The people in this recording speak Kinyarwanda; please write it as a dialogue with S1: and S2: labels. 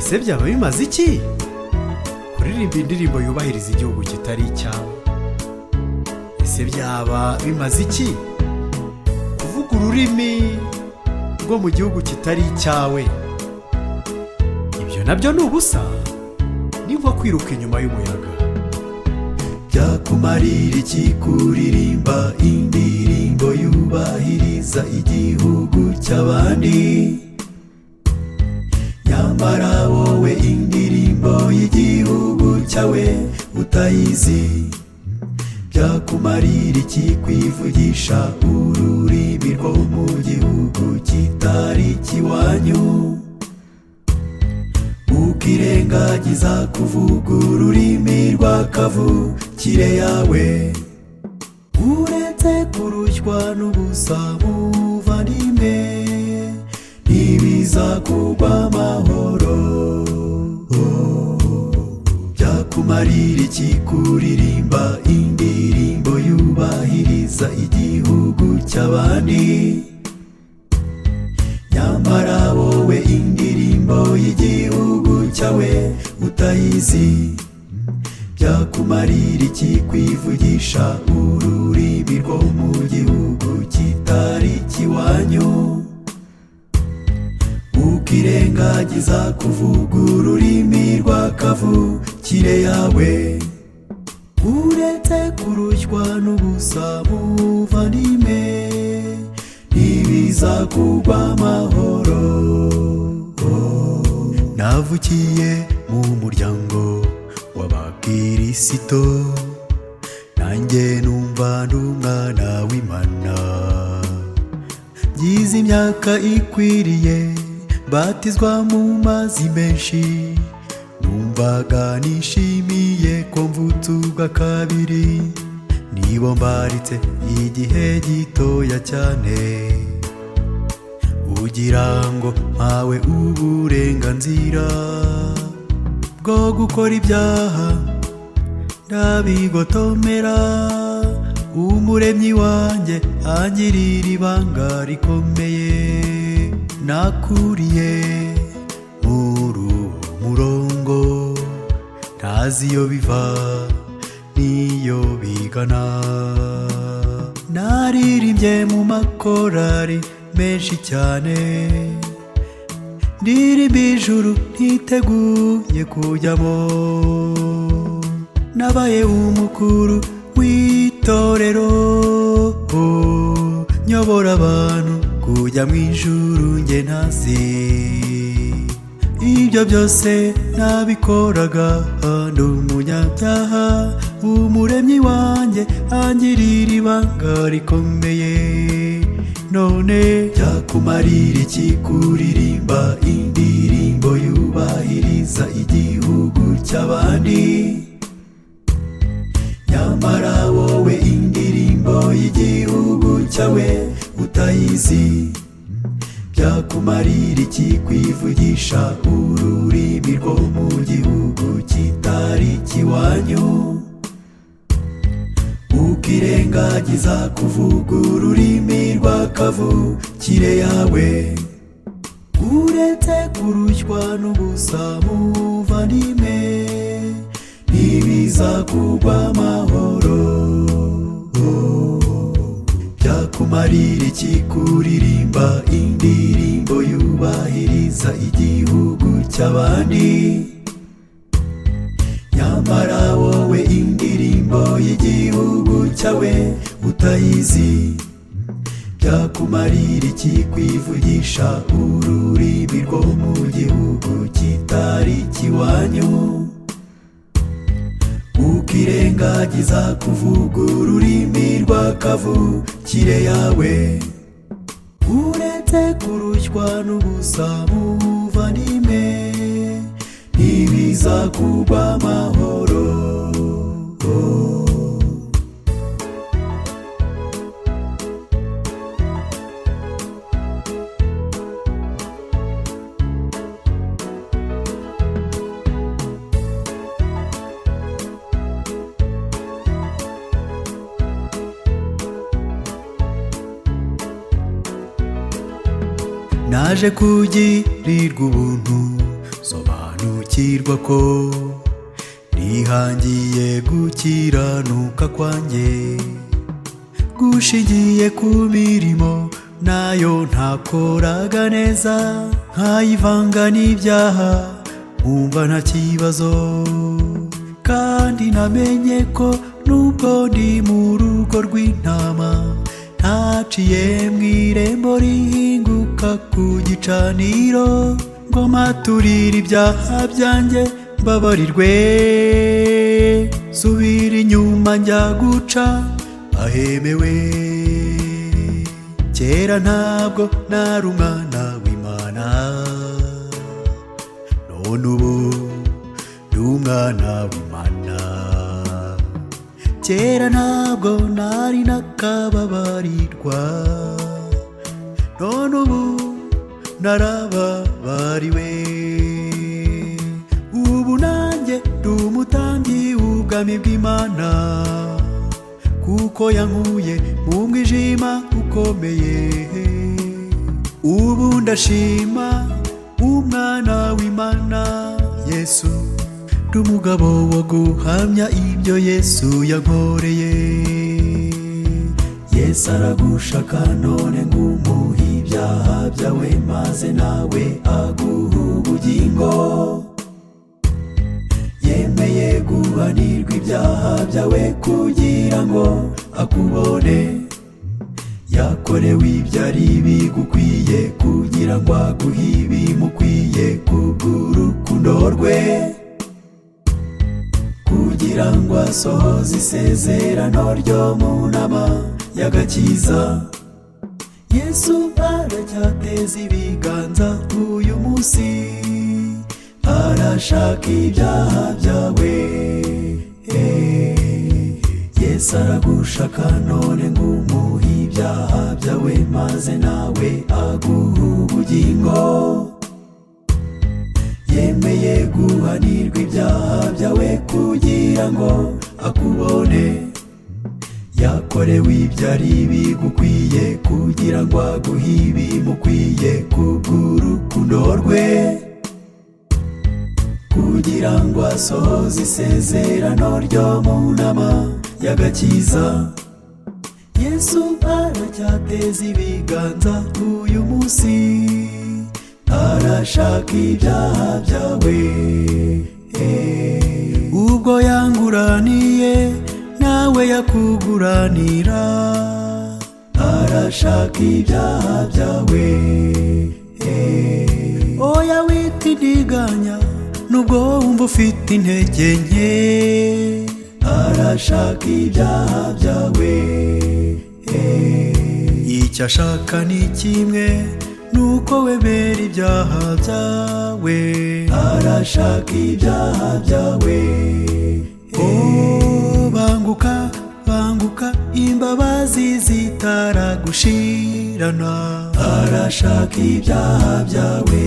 S1: ese byaba bimaze iki kuririmba indirimbo yubahiriza igihugu kitari icyawe? Ese byaba bimaze iki kuvuga ururimi rwo mu gihugu kitari icyawe? Ibyo nabyo ni ubusa, ni nko kwiruka inyuma y'umuyaga.
S2: Byakumarira iki kuririmba indirimbo yubahiriza igihugu cy'abandi, nyamara wowe indirimbo y'igihugu cyawe utayizi? Byakumarira iki kwivugisha ururimi rwo mu gihugu kitari ikiwanyu, ukirengagiza kuvuga ururimi rw'akavukire yawe? Uretse kurushywa n'ubusa muvandimwe, ntibizakugwa amahoro. Byakumarira iki kuririmba indirimbo yubahiriza igihugu cy'abandi, nyamara wowe indirimbo y'igihugu cyawe utayizi? Byakumarira iki kwivugisha ururimi rwo mu gihugu kitari ikiwanyu, ukirengagiza kuvuga ururimi rw'akavukire yawe? Uretse kurushywa n'ubusa muvandimwe, ntibizakugwa amahoro. Navukiye mu muryango w'abakirisito, nanjye numva ndi umwana w'Imana. Ngize imyaka ikwiriye batizwa mu mazi menshi, numvaga nishimiye ko mvutse ubwa kabiri. Nibo mbaritse igihe gitoya cyane, ugira ngo mpawe uburenganzira bwo gukora ibyaha ndabigotomera. Umuremyi wanjye angirira ibanga rikomeye, nakuriye muri uwo murongo, ntazi iyo biva niyo bigana. Naririmbye mu makorari menshi cyane, ndirimba ijuru ntiteguye kujyamo. Nabaye umukuru w'itorero, nyobora abantu kujya mu ijuru njye ntazi. Ibyo byose nabikoraga ndi umunyabyaha, umuremyi wanjye angirira ibanga rikomeye. None byakumarira iki kuririmba indirimbo yubahiriza igihugu cy'abandi, nyamara wowe indirimbo y'igihugu cyawe utayizi? Byakumarira iki kwivugisha ururimi rwo mu gihugu kitari ikiwanyu, ukirengagiza kuvuga ururimi rw'akavukire yawe? Uretse kurushywa n'ubusa muvandimwe, ntibizakugwa amahoro. Byakumarira iki kuririmba indirimbo yubahiriza igihugu cy'abandi, nyamara wowe indirimbo y'igihugu cyawe utayizi? Byakumarira iki kwivugisha ururimi rwo mu gihugu kitari ikiwanyu, ukirengagiza kuvuga ururimi rw'akavukire yawe? Uretse kurushywa n'ubusa muvandimwe, ntibizakugwa amahoro. naje kugirirwa ubuntu sobanukirwa ko nihangiye gukiranuka kwanjye gushingiye ku mirimo nayo ntakoraga neza, nkayivanga n'ibyaha nkumva nta kibazo. Kandi namenye ko nubwo ndi mu rugo rw'intama ntaciye mu irembo rihinguka ku gicaniro ngo maturire ibyaha byanjye mbabarirwe, subira inyuma njya guca ahemewe. Kera ntabwo nari umwana w'Imana, none ubu ndi umwana w'Imana. Kera ntabwo nari nakababarirwa, none ubu narababariwe. Ubu nanjye ndi umutambyi w'ubwami bw'Imana, kuko yankuye mu mwijima ukomeye. Ubu ndashima umwana w'Imana Yesu, ndi umugabo wo guhamya ibyo Yesu yankoreye. Yesu aragushaka none ngumuhe ibyaha byawe, maze nawe aguha ubugingo. Yemeye guhanirwa ibyaha byawe kugira ngo akubone. Yakorewe ibyari bigukwiye kugira ngo aguhe ibimukwiye kubw'urukundo rwe, kugira ngo asohoze isezerano ryo mu nama y'agakiza. Yesu aracyateza ibiganza uyu munsi, arashaka ibyaha byawe. Yesu aragushaka none ngumuhe ibyaha byawe, maze nawe aguha ubugingo. Yemeye guhanirwa ibyaha byawe kugira ngo akubone. Yakorewe ibyari bigukwiye kugira ngo aguhe ibimukwiye kubw'urukundo rwe, kugira ngo asohoze isezerano ryo mu nama y'agakiza. Yesu aracyateza ibiganza uyu munsi, arashaka ibyaha byawe. Ubwo yanguraniye nawe yakuguranira, arashaka ibyaha byawe. Oya witindiganya nubwo wumva ufite intege nke, arashaka ibyaha byawe. Icyo ashaka ni kimwe, nuko wemera ibyaha byawe. Arashaka ibyaha byawe. Banguka banguka, imbabazi zitaragushirana. Arashaka ibyaha byawe.